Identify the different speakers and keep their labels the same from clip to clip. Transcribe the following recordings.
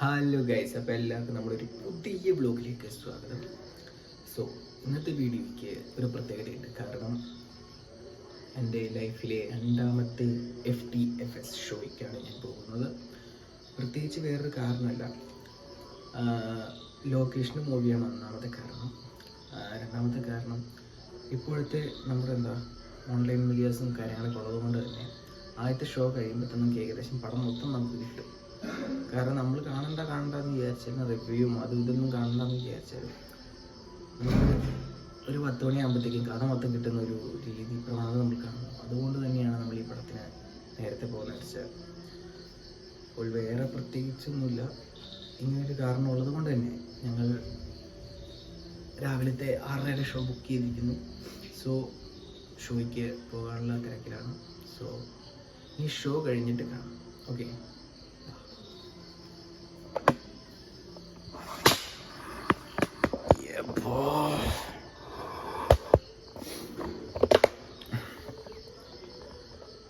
Speaker 1: Hello guys, അപ്പോൾ എല്ലാവർക്കും നമ്മളൊരു പുതിയ ബ്ലോഗിലേക്ക് സ്വാഗതം. സോ ഇന്നത്തെ വീഡിയോയ്ക്ക് ഒരു പ്രത്യേകതയുണ്ട്. കാരണം എൻ്റെ ലൈഫിലെ രണ്ടാമത്തെ FTFS ഷോയ്ക്കാണ് ഞാൻ പോകുന്നത്. പ്രത്യേകിച്ച് വേറൊരു കാരണമല്ല, ലൊക്കേഷനും മൂവിയാണ് ഒന്നാമത്തെ കാരണം. രണ്ടാമത്തെ കാരണം ഇപ്പോഴത്തെ നമ്മുടെ ഓൺലൈൻ മീഡിയാസും കാര്യങ്ങളൊക്കെ ഉള്ളതുകൊണ്ട് തന്നെ ആദ്യത്തെ ഷോ കഴിയുമ്പോൾ നമുക്ക് ഏകദേശം പടം മൊത്തം നമുക്ക് കിട്ടും. കാരണം നമ്മൾ കാണണ്ടെന്ന് വിചാരിച്ചാൽ റിവ്യൂവും അതും ഇതൊന്നും കാണണ്ടെന്ന് വിചാരിച്ചാൽ നമുക്ക് ഒരു 10 മണിയാകുമ്പോഴത്തേക്കും കഥ മൊത്തം കിട്ടുന്ന ഒരു രീതി പ്രവണത നമ്മൾ കാണുന്നു. അതുകൊണ്ട് തന്നെയാണ് നമ്മൾ ഈ പടത്തിന് നേരത്തെ പോകുന്നത് വെച്ചാൽ. അപ്പോൾ വേറെ പ്രത്യേകിച്ചൊന്നുമില്ല, ഇങ്ങനൊരു കാരണം ഉള്ളത് കൊണ്ട് തന്നെ ഞങ്ങൾ രാവിലത്തെ 6:30 ഷോ ബുക്ക് ചെയ്തിരിക്കുന്നു. സോ ഷോയ്ക്ക് പോകാനുള്ള തിരക്കിലാണ്. സോ ഈ ഷോ കഴിഞ്ഞിട്ട് കാണാം. ഓക്കെ.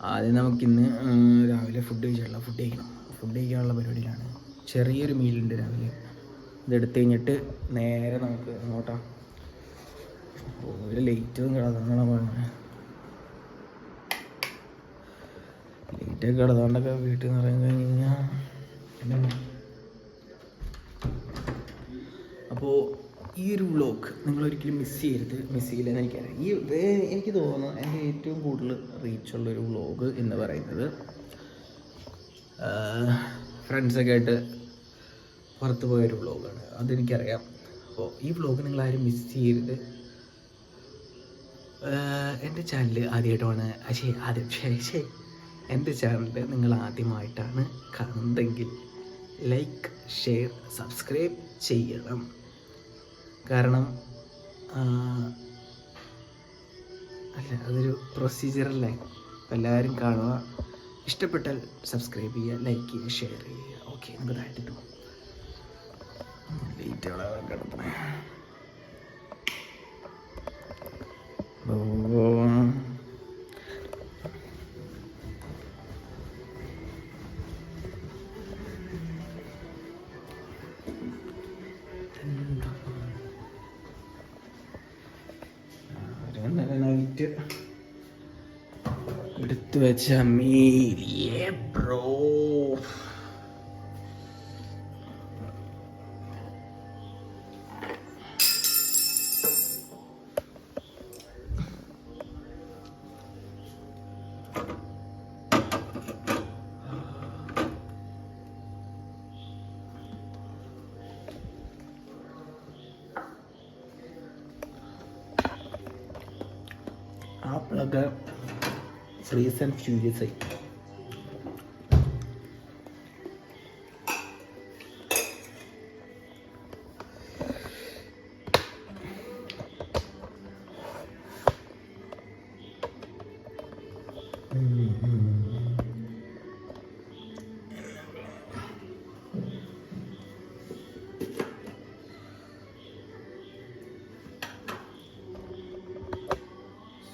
Speaker 1: ആദ്യം നമുക്കിന്ന് രാവിലെ ഫുഡ് കഴിക്കാനുള്ള പരിപാടിയിലാണ്. ചെറിയൊരു മീലുണ്ട് രാവിലെ. ഇതെടുത്ത് കഴിഞ്ഞിട്ട് നേരെ നമുക്ക് അങ്ങോട്ടാ ഒരു ലൈറ്റൊന്നും ലൈറ്റൊക്കെ കിടന്നുകൊണ്ടൊക്കെ വീട്ടിൽ നിന്ന് ഇറങ്ങി കഴിഞ്ഞാൽ. അപ്പോൾ ഈ ഒരു വ്ളോഗ് നിങ്ങളൊരിക്കലും മിസ് ചെയ്യില്ലെന്ന് എനിക്കറിയാം. എനിക്ക് തോന്നുന്നു എൻ്റെ ഏറ്റവും കൂടുതൽ റീച്ചുള്ളൊരു വ്ളോഗ് എന്ന് പറയുന്നത് ഫ്രണ്ട്സൊക്കെ ആയിട്ട് പുറത്ത് പോയൊരു വ്ളോഗാണ്. അതെനിക്കറിയാം. അപ്പോൾ ഈ വ്ളോഗ് നിങ്ങളാരും മിസ് ചെയ്യരുത്. എൻ്റെ ചാനൽ ആദ്യമായിട്ടാണ് എൻ്റെ ചാനൽ നിങ്ങൾ ആദ്യമായിട്ടാണ് കാണുന്നതെങ്കിൽ ലൈക്ക്, ഷെയർ, സബ്സ്ക്രൈബ് ചെയ്യണം. കാരണം അതൊരു പ്രൊസീജിയറല്ലേ. എല്ലാവരും കാണുക, ഇഷ്ടപ്പെട്ടാൽ സബ്സ്ക്രൈബ് ചെയ്യുക, ലൈക്ക് ചെയ്യുക, ഷെയർ ചെയ്യുക. ഓക്കെ, നമുക്ക് താഴ്ത്തിട്ട് പോകും. ലേറ്റ് കിടത്തണേ. നൈറ്റ് എടുത്തു വെച്ച മീലിയേ ബ്രോ. ആപ്പിളൊക്കെ ഫ്രീസ് ആൻഡ് ഫ്യൂരിയസ് ആയി.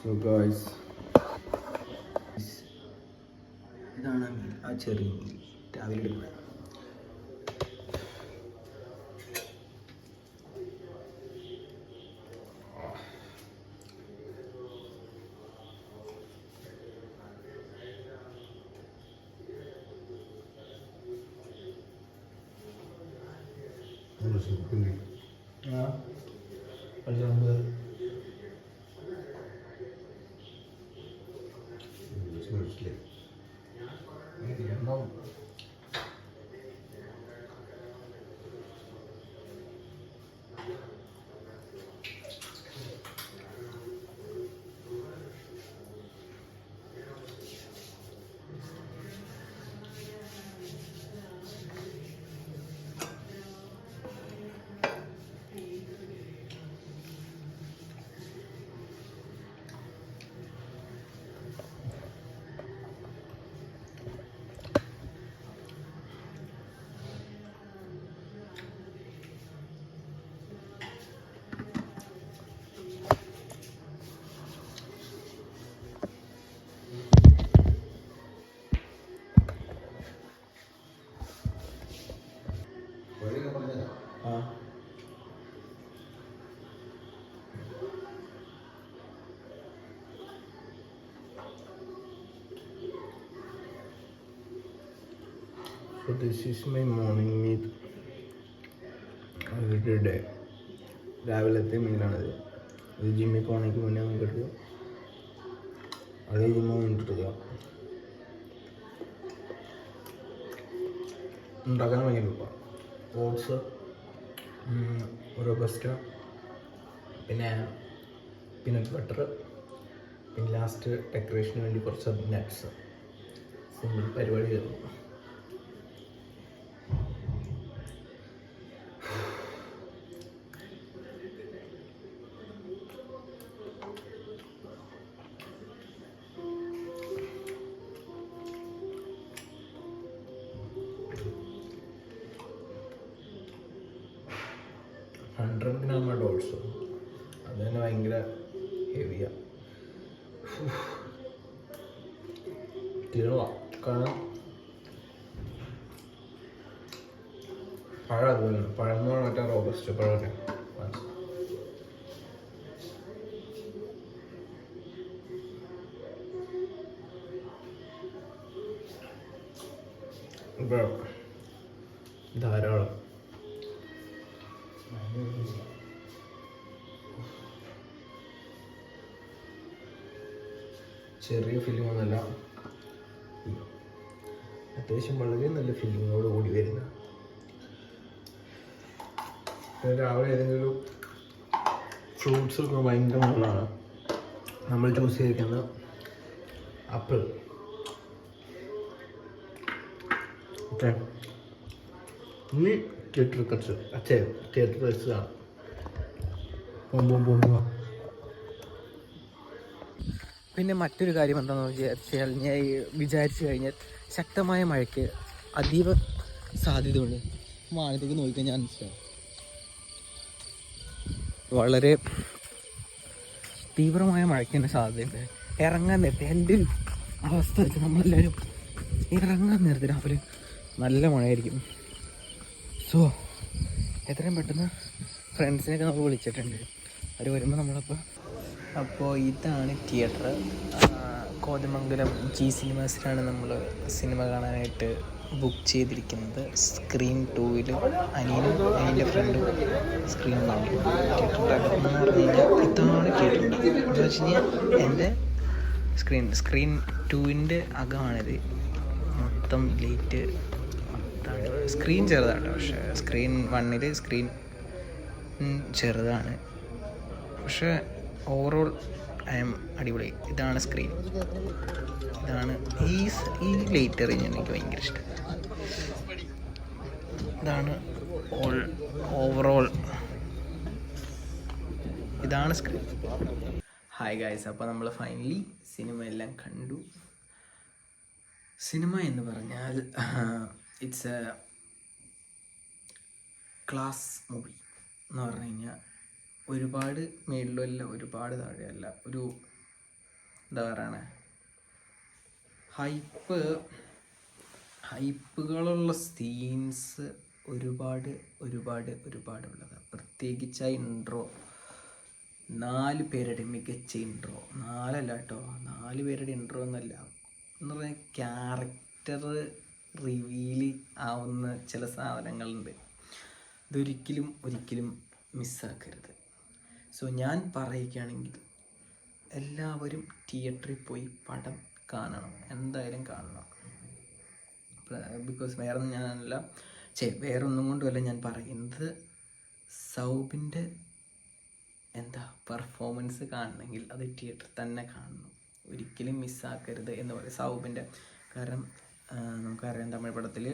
Speaker 1: So guys, ഇതാണ് ആ ചെറിയ മീൻ രാവിലെ എടുക്കുന്നത്. So this is my morning meal every day. രാവിലത്തെ മീലാണിത്. ഇത് ജിമ്മിൽ പോകണമെങ്കിൽ മുന്നേ നോക്കിയെടുക്കുക, അതേ ജിമ്മ് വേണ്ടിട്ടെടുക്കുക. ഉണ്ടാക്കാൻ ഭയങ്കര എളുപ്പമാണ്. ഓട്സ്, റോബസ്റ്റ, പിന്നെ പീനട്ട് ബട്ടർ, പിന്നെ ലാസ്റ്റ് ഡെക്കറേഷന് വേണ്ടി കുറച്ച് നട്ട്സ്. സിമ്പിൾ പരിപാടി ചെയ്തു. ഗ്രാമാണ് ഓട്സ്. അത് തന്നെ ഭയങ്കര ഹെവിയാണ്. തീർവാ. കാരണം പഴം അതുപോലെ പഴം എന്ന് പറഞ്ഞാൽ മറ്റേ റോബസ്റ്റ് പഴമൊക്കെ ഇപ്പം ധാരാളം. ചെറിയ ഫിലിമൊന്നുമല്ല, അത്യാവശ്യം വളരെ നല്ല ഫിലിമിനോട് കൂടി വരുന്ന. രാവിലെ ഏതെങ്കിലും ഫ്രൂട്ട്സ് ഒക്കെ ഭയങ്കര നല്ലതാണ്. നമ്മൾ ചൂസ് ചെയ്തിരിക്കുന്ന ആപ്പിൾ. ഓക്കെ, ഇനി തിയേറ്റർ കട്സ് തിയേറ്റർ കട്സ് കാണാം. പോകുമ്പോൾ പിന്നെ മറ്റൊരു കാര്യം എന്താണെന്ന് വിചാരിച്ചാൽ, ഞാൻ വിചാരിച്ചു കഴിഞ്ഞാൽ ശക്തമായ മഴയ്ക്ക് അതീവ സാധ്യതയുണ്ട്. വാനത്തേക്ക് നോക്കിക്കഴിഞ്ഞാൽ മനസ്സിലാവും വളരെ തീവ്രമായ മഴയ്ക്ക് തന്നെ സാധ്യതയുണ്ട്. ഇറങ്ങാൻ നേരത്തെ എൻ്റെ ഒരു അവസ്ഥ വെച്ചാൽ നമ്മളെല്ലാവരും ഇറങ്ങാൻ നേരത്തെ രാവിലെ നല്ല മഴയായിരിക്കും. സോ എത്രയും പെട്ടെന്ന് ഫ്രണ്ട്സിനെയൊക്കെ നമ്മൾ വിളിച്ചിട്ടുണ്ട്. അവർ വരുമ്പോൾ അപ്പോൾ ഇതാണ് തിയേറ്റർ. കോതമംഗലം ജി സിനിമാസിലാണ് നമ്മൾ സിനിമ കാണാനായിട്ട് ബുക്ക് ചെയ്തിരിക്കുന്നത്. സ്ക്രീൻ 2-ൽ അനിയനും അതിൻ്റെ ഫ്രണ്ടും, സ്ക്രീൻ 1-ൽ. തിയേറ്ററിൻ്റെ അകത്തെന്ന് പറഞ്ഞു കഴിഞ്ഞാൽ ഇതാണ് തിയേറ്റർ. എന്ന് വെച്ച് കഴിഞ്ഞാൽ എൻ്റെ സ്ക്രീൻ 2-ൻ്റെ അകമാണിത്. മൊത്തം ലൈറ്റ് സ്ക്രീൻ ചെറുതാണ്, പക്ഷേ സ്ക്രീൻ 1-ൽ സ്ക്രീൻ ചെറുതാണ്, പക്ഷേ ഓവറോൾ അടിപൊളി. ഇതാണ് സ്ക്രീൻ. ഇതാണ് ഈ ലൈറ്റ് അറിഞ്ഞാൽ എനിക്ക് ഭയങ്കര ഇഷ്ടം. ഇതാണ് ഓവറോൾ ഇതാണ് സ്ക്രീൻ. ഹായ് ഗായ്സ്, അപ്പോൾ നമ്മൾ ഫൈനലി സിനിമ എല്ലാം കണ്ടു. സിനിമ എന്ന് പറഞ്ഞാൽ ഇറ്റ്സ് എ ക്ലാസ് മൂവി എന്ന് പറഞ്ഞു കഴിഞ്ഞാൽ ഒരുപാട് മേളിലുമല്ല ഒരുപാട് താഴെയല്ല, ഒരു എന്താ പറയണേ ഹൈപ്പുകളുള്ള സീൻസ് ഒരുപാട് ഉള്ളത്. പ്രത്യേകിച്ച് ആ ഇൻട്രോ, 4 പേരുടെ മികച്ച ഇൻട്രോ. 4 അല്ല കേട്ടോ, 4 പേരുടെ ഇൻട്രോ എന്നല്ല, എന്ന് പറഞ്ഞാൽ ക്യാരക്ടർ റിവീൽ ആവുന്ന ചില സാധനങ്ങളുണ്ട്. ഒരിക്കലും മിസ്സാക്കരുത്. സോ ഞാൻ പറയുകയാണെങ്കിൽ എല്ലാവരും തിയേറ്ററിൽ പോയി പടം കാണണം, എന്തായാലും കാണണം. ബിക്കോസ് വേറൊന്നും കൊണ്ടുമല്ല ഞാൻ പറയുന്നത്. സൗബിൻ്റെ പെർഫോമൻസ് കാണണമെങ്കിൽ അത് തിയേറ്ററിൽ തന്നെ കാണണം, ഒരിക്കലും മിസ്സാക്കരുത് എന്ന് പറയും സൗബിൻ്റെ. കാരണം നമുക്കറിയാം തമിഴ് പടത്തിൽ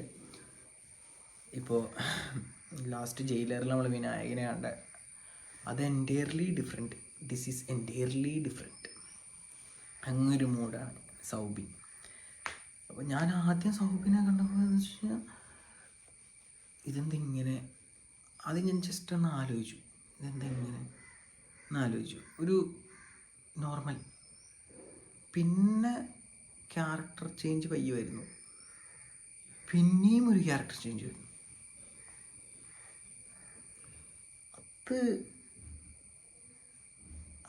Speaker 1: ഇപ്പോൾ ലാസ്റ്റ് ജയിലറിൽ നമ്മൾ വിനായകനെ കണ്ട അത് entirely different. This is entirely different. അങ്ങനൊരു മൂഡാണ് സൗബിൻ. അപ്പോൾ ഞാൻ ആദ്യം സൗബിനെ കണ്ടപ്പോൾ എന്ന് വെച്ച് കഴിഞ്ഞാൽ ഇതെന്തിങ്ങനെ, അത് ഞാൻ ജസ്റ്റ് ഒന്ന് ആലോചിച്ചു, ഇതെന്തെങ്ങനെ എന്നാലോചിച്ചു. ഒരു നോർമൽ. പിന്നെ ക്യാരക്ടർ ചേഞ്ച് പയ്യെ വരുന്നു, പിന്നെയും ഒരു ക്യാരക്ടർ ചേഞ്ച് വരുന്നു.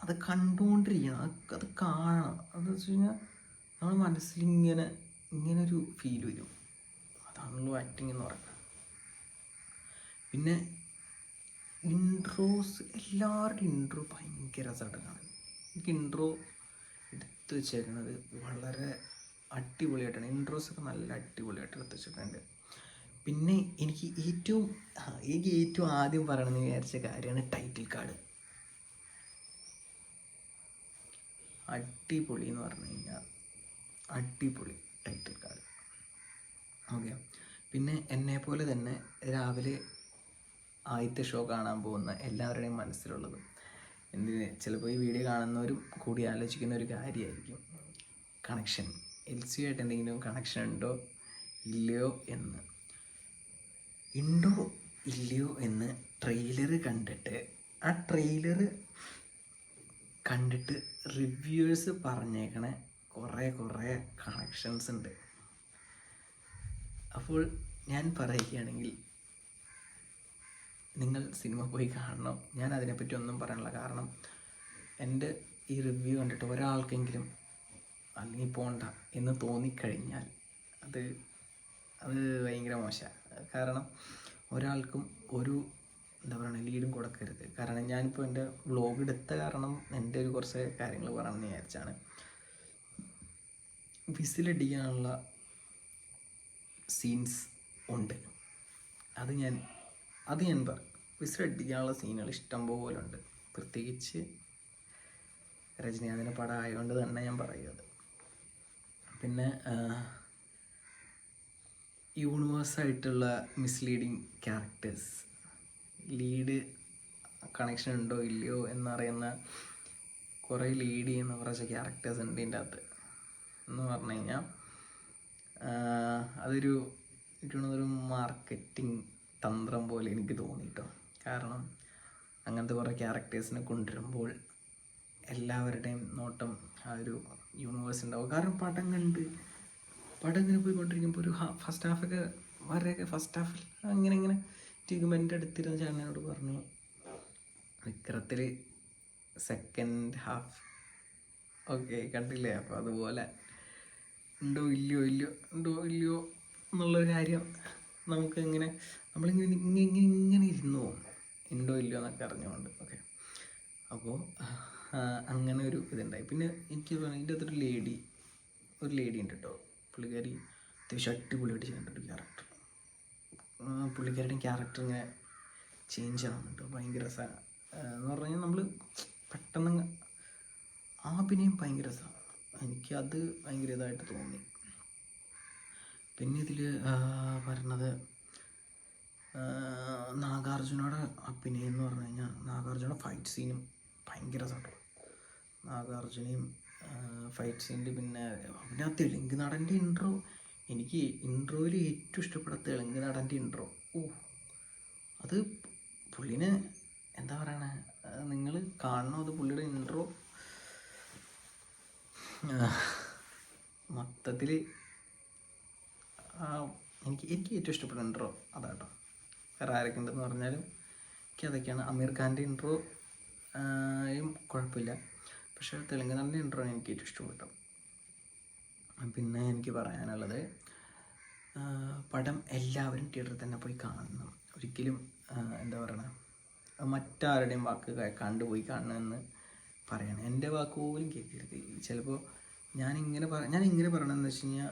Speaker 1: അത് കണ്ടുകൊണ്ടിരിക്കണം, അത് കാണണം. അതെന്ന് വെച്ച് കഴിഞ്ഞാൽ നമ്മുടെ മനസ്സിലിങ്ങനൊരു ഫീൽ വരും. അതാണല്ലോ ആക്ടിങ് എന്ന് പറയുന്നത്. പിന്നെ ഇൻട്രോസ്, എല്ലാവരുടെയും ഇൻട്രോ ഭയങ്കര രസമായിട്ടാണ്. എനിക്ക് ഇൻട്രോ എടുത്തു വെച്ചേക്കണത് വളരെ അടിപൊളിയായിട്ടാണ്. ഇൻട്രോസൊക്കെ നല്ല അടിപൊളിയായിട്ട് എടുത്തു വെച്ചിട്ടുണ്ട്. പിന്നെ എനിക്ക് ഏറ്റവും ആദ്യം പറയണമെന്ന് വിചാരിച്ച കാര്യമാണ് ടൈറ്റിൽ കാർഡ്. അടിപൊളി എന്ന് പറഞ്ഞു കഴിഞ്ഞാൽ അടിപൊളി ടൈറ്റിൽ കാർഡ്. ഓക്കെ. പിന്നെ എന്നെപ്പോലെ തന്നെ രാവിലെ ആദ്യത്തെ ഷോ കാണാൻ പോകുന്ന എല്ലാവരുടെയും മനസ്സിലുള്ളത് ചിലപ്പോൾ ഈ വീഡിയോ കാണുന്നവരും കൂടി ആലോചിക്കുന്ന ഒരു കാര്യമായിരിക്കും, കണക്ഷൻ. എൽസിയുമായിട്ട് എന്തെങ്കിലും കണക്ഷൻ ഉണ്ടോ ഇല്ലയോ എന്ന്. ഉണ്ടോ ഇല്ലയോ എന്ന് ട്രെയിലർ കണ്ടിട്ട്, ആ ട്രെയിലർ കണ്ടിട്ട് റിവ്യൂവേഴ്സ് പറഞ്ഞേക്കണ കുറേ കണക്ഷൻസ് ഉണ്ട്. അപ്പോൾ ഞാൻ പറയുകയാണെങ്കിൽ നിങ്ങൾ സിനിമ പോയി കാണണം. ഞാൻ അതിനെപ്പറ്റി ഒന്നും പറയാനില്ല. കാരണം എൻ്റെ ഈ റിവ്യൂ കണ്ടിട്ട് ഒരാൾക്കെങ്കിലും അല്ലെങ്കിൽ പോണ്ട എന്ന് തോന്നിക്കഴിഞ്ഞാൽ അത് ഭയങ്കര മോശമാണ്. കാരണം ഒരാൾക്കും ഒരു ലീഡും കൊടുക്കരുത്. കാരണം ഞാനിപ്പോൾ എൻ്റെ വ്ളോഗ് എടുത്ത കാരണം എൻ്റെ ഒരു കുറച്ച് കാര്യങ്ങൾ പറയണമെന്ന് വിചാരിച്ചാണ്. വിസിലടിക്കാനുള്ള സീൻസ് ഉണ്ട്. അത് ഞാൻ പറയും. വിസിലടിക്കാനുള്ള സീനുകൾ ഇഷ്ടം പോലെ ഉണ്ട്. പ്രത്യേകിച്ച് രജനീകാന്തിൻ്റെ പടം ആയതുകൊണ്ട് തന്നെ ഞാൻ പറയുന്നത്. പിന്നെ യൂണിവേഴ്സായിട്ടുള്ള മിസ്ലീഡിങ് ക്യാരക്ടേഴ്സ്, ലീഡ് കണക്ഷൻ ഉണ്ടോ ഇല്ലയോ എന്നറിയുന്ന കുറേ ലീഡ് ചെയ്യുന്ന കുറച്ച് ക്യാരക്ടേഴ്സ് ഉണ്ട് ഇതിൻ്റെ അകത്ത് എന്ന് പറഞ്ഞു കഴിഞ്ഞാൽ അതൊരു മാർക്കറ്റിംഗ് തന്ത്രം പോലെ എനിക്ക് തോന്നിയിട്ടോ. കാരണം അങ്ങനത്തെ കുറേ ക്യാരക്ടേഴ്സിനെ കൊണ്ടുവരുമ്പോൾ എല്ലാവരുടെയും നോട്ടം ആ ഒരു യൂണിവേഴ്സ് ഉണ്ടാവും. കാരണം പടം ഇങ്ങനെ പോയിക്കൊണ്ടിരിക്കുമ്പോൾ ഒരു ഫസ്റ്റ് ഹാഫിൽ അങ്ങനെ ട്രീറ്റ്മെൻ്റ് എടുത്തിരുന്ന ചേട്ടനോട് പറഞ്ഞു, വിക്രത്തിൽ സെക്കൻഡ് ഹാഫ് ഓക്കെ കണ്ടില്ലേ. അപ്പോൾ അതുപോലെ ഉണ്ടോ ഇല്ലയോ എന്നുള്ളൊരു കാര്യം നമ്മളിങ്ങനെ ഇരുന്നു പോകും, ഉണ്ടോ ഇല്ലയോ എന്നൊക്കെ അറിഞ്ഞുകൊണ്ട്. ഓക്കെ. അപ്പോൾ അങ്ങനെ ഒരു ഇതുണ്ടായി. പിന്നെ എനിക്ക് ഇതിൻ്റെ അകത്തൊരു ലേഡി ഉണ്ട് കേട്ടോ. പുള്ളിക്കാരി അത്യാവശ്യം അടിപൊളിയായിട്ട് ചെയ്യുന്നുണ്ട് ഒരു ക്യാരക്ടർ. പുള്ളിക്കാരുടെ ക്യാരക്ടർ ഇങ്ങനെ ചേഞ്ച് ആവുന്നുണ്ട്. ഭയങ്കര രസമാണ് എന്ന് പറഞ്ഞു കഴിഞ്ഞാൽ നമ്മൾ പെട്ടെന്ന് ആ അഭിനയം ഭയങ്കര രസമാണ്. എനിക്കത് ഭയങ്കര ഇതായിട്ട് തോന്നി. പിന്നെ ഇതിൽ പറയുന്നത് നാഗാർജുനയുടെ അഭിനയം എന്ന് പറഞ്ഞു കഴിഞ്ഞാൽ നാഗാർജുന ഫൈറ്റ് സീനും ഭയങ്കര രസമാണ്. നാഗാർജുനയും ഫൈറ്റ് സീനിൽ പിന്നെ ആ തെലുങ്ക് നടൻ്റെ എനിക്ക് ഇൻട്രോയിൽ ഏറ്റവും ഇഷ്ടപ്പെട്ട തെലുങ്ക് നടൻ്റെ അത് പുള്ളിനെ എന്താ പറയണേ, നിങ്ങൾ കാണണം. അത് പുള്ളിയുടെ ഇൻട്രോ മൊത്തത്തിൽ എനിക്ക് ഏറ്റവും ഇഷ്ടപ്പെട്ട ഇൻട്രോ അതാട്ടോ. വേറെ ആരൊക്കെ ഉണ്ടെന്ന് പറഞ്ഞാലും എനിക്കതൊക്കെയാണ്. അമീർ ഖാൻ്റെ ഇൻട്രോയും കുഴപ്പമില്ല, പക്ഷേ തെലുങ്ക് നടൻ്റെ ഇൻട്രോ എനിക്ക് ഏറ്റവും ഇഷ്ടപ്പെട്ടു. പിന്നെ എനിക്ക് പറയാനുള്ളത്, പടം എല്ലാവരും തിയേറ്ററിൽ തന്നെ പോയി കാണണം. ഒരിക്കലും എന്താ പറയണ മറ്റാരുടെയും വാക്ക് കണ്ടുപോയി കാണണമെന്ന് പറയണം. എൻ്റെ വാക്ക് പോലും കേൾക്കരുത്. ചിലപ്പോൾ ഞാനിങ്ങനെ പറയണമെന്ന് വെച്ച് കഴിഞ്ഞാൽ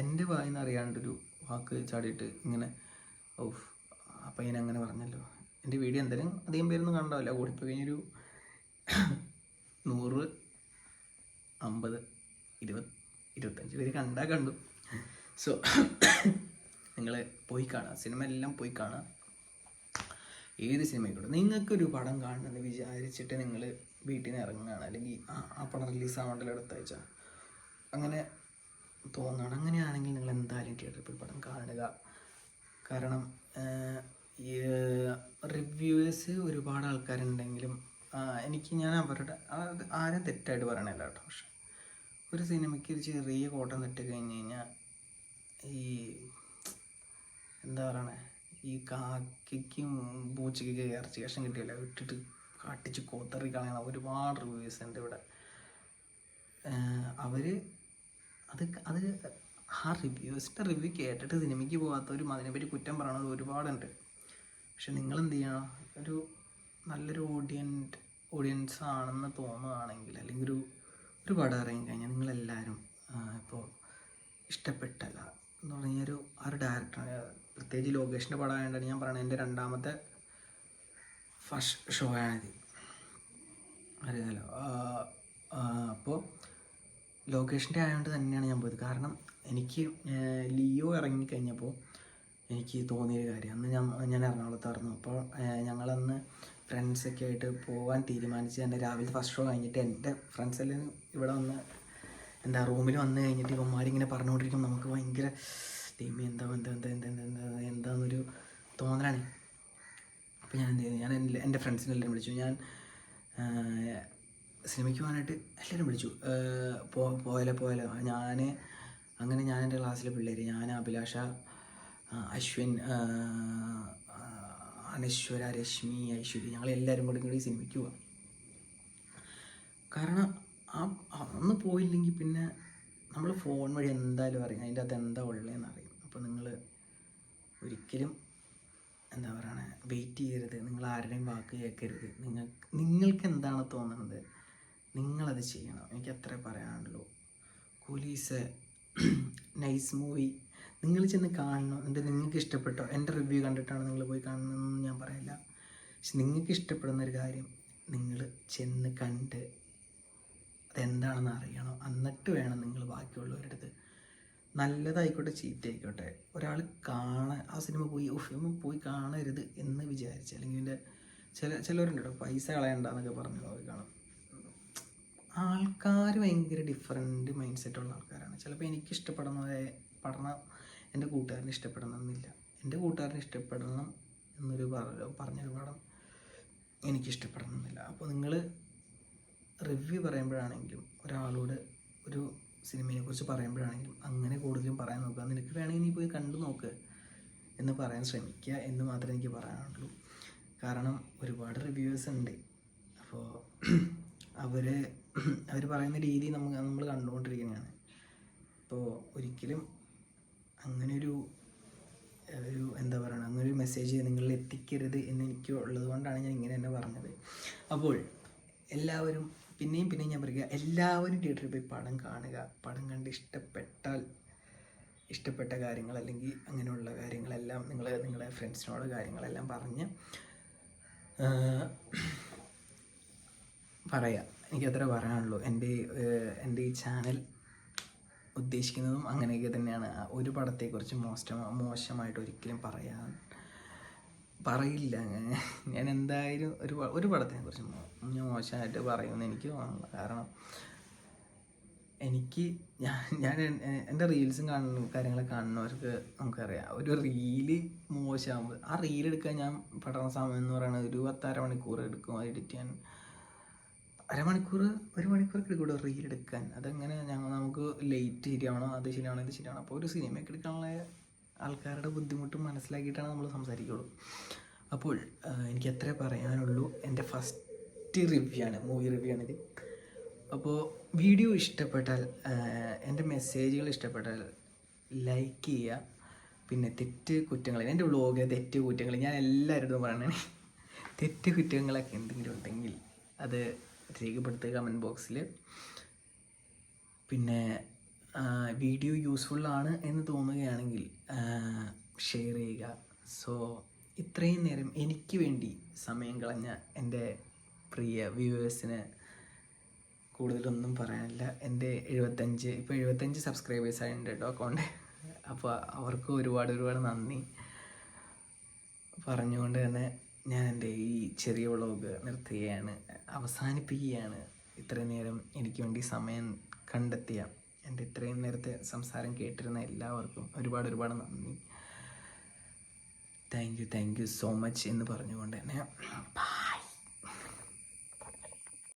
Speaker 1: എൻ്റെ വായിന്ന് അറിയാണ്ടൊരു വാക്ക് ചാടിയിട്ട് ഇങ്ങനെ അപ്പം ഞാൻ അങ്ങനെ പറഞ്ഞല്ലോ. എൻ്റെ വീഡിയോ എന്തായാലും അധികം പേരൊന്നും കണ്ടാവില്ല. കൂടിപ്പോയി കഴിഞ്ഞൊരു 100, 50, 20, 25 പേര് കണ്ടു. സോ നിങ്ങൾ പോയി കാണുക, സിനിമ എല്ലാം പോയി കാണുക. ഏത് സിനിമയ്ക്കൂടെ നിങ്ങൾക്കൊരു പടം കാണണമെന്ന് വിചാരിച്ചിട്ട് നിങ്ങൾ വീട്ടിൽ നിന്ന് ഇറങ്ങുകയാണ്, അല്ലെങ്കിൽ ആ പടം റിലീസാവേണ്ടല്ലോ അടുത്ത ആഴ്ച അങ്ങനെ തോന്നുകയാണ്. അങ്ങനെയാണെങ്കിൽ നിങ്ങൾ എന്തായാലും തിയേറ്ററിൽ പോയി പടം കാണുക. കാരണം റിവ്യൂവേഴ്സ് ഒരുപാട് ആൾക്കാരുണ്ടെങ്കിലും ഞാൻ അവരുടെ ആരും തെറ്റായിട്ട് പറയണല്ല കേട്ടോ. പക്ഷെ ഒരു സിനിമയ്ക്ക് ഒരു ചെറിയ കോട്ടം തട്ടി കഴിഞ്ഞ് കഴിഞ്ഞാൽ ഈ എന്താ പറയണേ, ഈ കാക്കയ്ക്കും പൂച്ചയ്ക്കൊക്കെ ഇറച്ചി കഷ്ണം കിട്ടിയില്ല ഇട്ടിട്ട് കാട്ടിച്ച് കോത്തറി കളയണ ഒരുപാട് റിവ്യൂസ് ഉണ്ട് ഇവിടെ. അവർ അത് ആ റിവ്യൂ കേട്ടിട്ട് സിനിമയ്ക്ക് പോകാത്തവരും അതിനെപ്പറ്റി കുറ്റം പറയണത് ഒരുപാടുണ്ട്. പക്ഷെ നിങ്ങളെന്ത് ചെയ്യണം, ഒരു നല്ലൊരു ഓഡിയൻസ് ആണെന്ന് തോന്നുകയാണെങ്കിൽ, അല്ലെങ്കിൽ ഒരു പടം ഇറങ്ങിക്കഴിഞ്ഞാൽ നിങ്ങളെല്ലാവരും ഇപ്പോൾ ഇഷ്ടപ്പെട്ടല്ല എന്ന് പറഞ്ഞാൽ ആ ഒരു ഡയറക്ടറാണ്, പ്രത്യേകിച്ച് ലോകേഷിൻ്റെ പടം ആയതുകൊണ്ടാണ് ഞാൻ പറയുന്നത്. എൻ്റെ രണ്ടാമത്തെ ഫസ്റ്റ് ഷോ ആണിത്, അറിയാമല്ലോ. അപ്പോൾ ലോകേഷിൻ്റെ ആയതുകൊണ്ട് തന്നെയാണ് ഞാൻ പോയത്. കാരണം എനിക്ക് ലിയോ ഇറങ്ങിക്കഴിഞ്ഞപ്പോൾ എനിക്ക് തോന്നിയൊരു കാര്യം, അന്ന് ഞാൻ എറണാകുളത്തായിരുന്നു. അപ്പോൾ ഞങ്ങളന്ന് ഫ്രണ്ട്സൊക്കെ ആയിട്ട് പോകാൻ തീരുമാനിച്ച് തന്നെ രാവിലെ ഫസ്റ്റ് ഷോ കഴിഞ്ഞിട്ട് എൻ്റെ ഫ്രണ്ട്സെല്ലാം ഇവിടെ വന്ന് റൂമിൽ വന്ന് കഴിഞ്ഞിട്ട് ഇവന്മാരിങ്ങനെ പറഞ്ഞുകൊണ്ടിരിക്കും. നമുക്ക് ഭയങ്കര ദൈവമേ എന്താന്നൊരു തോന്നലാണ്. അപ്പോൾ ഞാൻ എന്ത് ചെയ്തു, ഞാൻ എൻ്റെ ഫ്രണ്ട്സിനെല്ലാം വിളിച്ചു. ഞാൻ സിനിമയ്ക്ക് പോകാനായിട്ട് എല്ലാവരും വിളിച്ചു. പോയാലോ ഞാൻ എൻ്റെ ക്ലാസ്സിലെ പിള്ളേർ, ഞാൻ, അഭിലാഷ, അശ്വിൻ, അനശ്വര, രശ്മി, ഐശ്വര്യ, ഞങ്ങളെല്ലാവരും കൂടി സിനിമയ്ക്ക് പോവാം. കാരണം അന്ന് പോയില്ലെങ്കിൽ പിന്നെ നമ്മൾ ഫോൺ വഴി എന്തായാലും അറിയാം അതിൻ്റെ അകത്ത് എന്താ ഉള്ളതെന്ന് അറിയും. അപ്പോൾ നിങ്ങൾ ഒരിക്കലും എന്താ പറയണേ, വെയിറ്റ് ചെയ്യരുത്, നിങ്ങൾ ആരുടെയും വാക്ക് കേൾക്കരുത്. നിങ്ങൾക്ക് എന്താണ് തോന്നുന്നത് നിങ്ങളത് ചെയ്യണം. എനിക്ക് അത്രേ പറയാനുള്ളൂ. കൂലീസ് നൈസ് മൂവി, നിങ്ങൾ ചെന്ന് കാണണം. നിങ്ങൾക്ക് ഇഷ്ടപ്പെട്ടോ, എൻ്റെ റിവ്യൂ കണ്ടിട്ടാണ് നിങ്ങൾ പോയി കാണണമെന്നൊന്നും ഞാൻ പറയില്ല. പക്ഷെ നിങ്ങൾക്ക് ഇഷ്ടപ്പെടുന്നൊരു കാര്യം നിങ്ങൾ ചെന്ന് കണ്ട് അതെന്താണെന്ന് അറിയണം. എന്നിട്ട് വേണം നിങ്ങൾ ബാക്കിയുള്ളവരുടെ അടുത്ത്, നല്ലതായിക്കോട്ടെ ചീത്തയായിക്കോട്ടെ, ഒരാൾ ആ സിനിമ പോയി കാണരുത് എന്ന് വിചാരിച്ച്, അല്ലെങ്കിൽ എൻ്റെ ചിലവരുണ്ടോ പൈസ കളയണ്ടെന്നൊക്കെ പറഞ്ഞു പോയി കാണും. ആൾക്കാർ ഭയങ്കര ഡിഫറെൻറ്റ് മൈൻഡ് സെറ്റുള്ള ആൾക്കാരാണ്. ചിലപ്പോൾ എനിക്ക് പഠനം എൻ്റെ കൂട്ടുകാരന് ഇഷ്ടപ്പെടണമെന്നില്ല. എൻ്റെ കൂട്ടുകാരന് ഇഷ്ടപ്പെടണം എന്നൊരു പറഞ്ഞൊരു പടം എനിക്കിഷ്ടപ്പെടണമെന്നില്ല. അപ്പോൾ നിങ്ങൾ റിവ്യൂ പറയുമ്പോഴാണെങ്കിലും, ഒരാളോട് ഒരു സിനിമയെക്കുറിച്ച് പറയുമ്പോഴാണെങ്കിലും അങ്ങനെ കൂടുതലും പറയാൻ നോക്കുക. നിനക്ക് വേണമെങ്കിൽ നീ പോയി കണ്ടു നോക്ക് എന്ന് പറയാൻ ശ്രമിക്കുക എന്ന് മാത്രമേ എനിക്ക് പറയാനുള്ളൂ. കാരണം ഒരുപാട് റിവ്യൂവേഴ്സ് ഉണ്ട്. അപ്പോൾ അവർ പറയുന്ന രീതി നമ്മൾ കണ്ടുകൊണ്ടിരിക്കുന്നതാണ്. അപ്പോൾ ഒരിക്കലും അങ്ങനെയൊരു എന്താ പറയുക, അങ്ങനൊരു മെസ്സേജ് നിങ്ങളിൽ എത്തിക്കരുത് എന്ന് എനിക്ക് ഉള്ളത് കൊണ്ടാണ് ഞാൻ ഇങ്ങനെ തന്നെ പറഞ്ഞത്. അപ്പോൾ എല്ലാവരും പിന്നെയും ഞാൻ പറയുക, എല്ലാവരും തിയേറ്ററിൽ പോയി പടം കാണുക. പടം കണ്ട് ഇഷ്ടപ്പെട്ട കാര്യങ്ങൾ അല്ലെങ്കിൽ അങ്ങനെയുള്ള കാര്യങ്ങളെല്ലാം നിങ്ങളുടെ ഫ്രണ്ട്സിനോട് കാര്യങ്ങളെല്ലാം പറഞ്ഞ് പറയാം. എനിക്കത്ര പറയാനുള്ളൂ. എൻ്റെ ഈ ചാനൽ ഉദ്ദേശിക്കുന്നതും അങ്ങനെയൊക്കെ തന്നെയാണ്. ഒരു പടത്തെക്കുറിച്ച് മോശമായിട്ട് ഒരിക്കലും പറയില്ല. ഞാൻ എന്തായാലും ഒരു പടത്തിനെക്കുറിച്ച് മോശമായിട്ട് പറയുമെന്ന് എനിക്ക് തോന്നുന്നില്ല. കാരണം ഞാൻ എൻ്റെ റീൽസും കാര്യങ്ങളൊക്കെ കാണുന്നവർക്ക് നമുക്കറിയാം, ഒരു റീല് മോശമാകുമ്പോൾ ആ റീലെടുക്കാൻ ഞാൻ പെടുന്ന സമയം എന്ന് പറയുന്നത് ഒരു 10-12 മണിക്കൂർ എടുക്കും. അത് എഡിറ്റ് ചെയ്യാൻ ഒരു മണിക്കൂറൊക്കെ എടുക്കും റീലെടുക്കാൻ. അതങ്ങനെ നമുക്ക് ലേറ്റ് ശരിയാവണം, അത് ശരിയാവണം, ഇത് ശരിയാവണം. അപ്പോൾ ഒരു സിനിമയൊക്കെ എടുക്കാനുള്ള ആൾക്കാരുടെ ബുദ്ധിമുട്ട് മനസ്സിലാക്കിയിട്ടാണ് നമ്മൾ സംസാരിക്കുള്ളൂ. അപ്പോൾ എനിക്ക് അത്രേ പറയാനുള്ളൂ. എൻ്റെ ഫസ്റ്റ് മൂവി റിവ്യൂ ആണിത്. അപ്പോൾ വീഡിയോ ഇഷ്ടപ്പെട്ടാൽ, എൻ്റെ മെസ്സേജുകൾ ഇഷ്ടപ്പെട്ടാൽ ലൈക്ക് ചെയ്യുക. പിന്നെ കുറ്റങ്ങൾ എൻ്റെ വ്ളോഗ് കുറ്റങ്ങൾ ഞാൻ എല്ലാവരോടും പറയണേ, കുറ്റങ്ങളൊക്കെ എന്തെങ്കിലും ഉണ്ടെങ്കിൽ അത് രേഖപ്പെടുത്തുക കമൻറ്റ് ബോക്സിൽ. പിന്നെ വീഡിയോ യൂസ്ഫുള്ളാണ് എന്ന് തോന്നുകയാണെങ്കിൽ ഷെയർ ചെയ്യുക. സോ ഇത്രയും നേരം എനിക്ക് വേണ്ടി സമയം കളഞ്ഞ എൻ്റെ പ്രിയ വ്യൂവേഴ്സിന് കൂടുതലൊന്നും പറയാനില്ല. എൻ്റെ 75 സബ്സ്ക്രൈബേഴ്സ് ആയിട്ടുണ്ട് കേട്ടോ അക്കൗണ്ട്. അപ്പോൾ അവർക്ക് ഒരുപാട് നന്ദി പറഞ്ഞുകൊണ്ട് തന്നെ ഞാൻ എൻ്റെ ഈ ചെറിയ വ്ളോഗ് അവസാനിപ്പിക്കുകയാണ്. ഇത്രയും നേരം എനിക്ക് വേണ്ടി സമയം കണ്ടെത്തിയ എൻ്റെ ഇത്രയും നേരത്തെ സംസാരം കേട്ടിരുന്ന എല്ലാവർക്കും ഒരുപാട് നന്ദി. താങ്ക് യു സോ മച്ച് എന്ന് പറഞ്ഞുകൊണ്ട് തന്നെ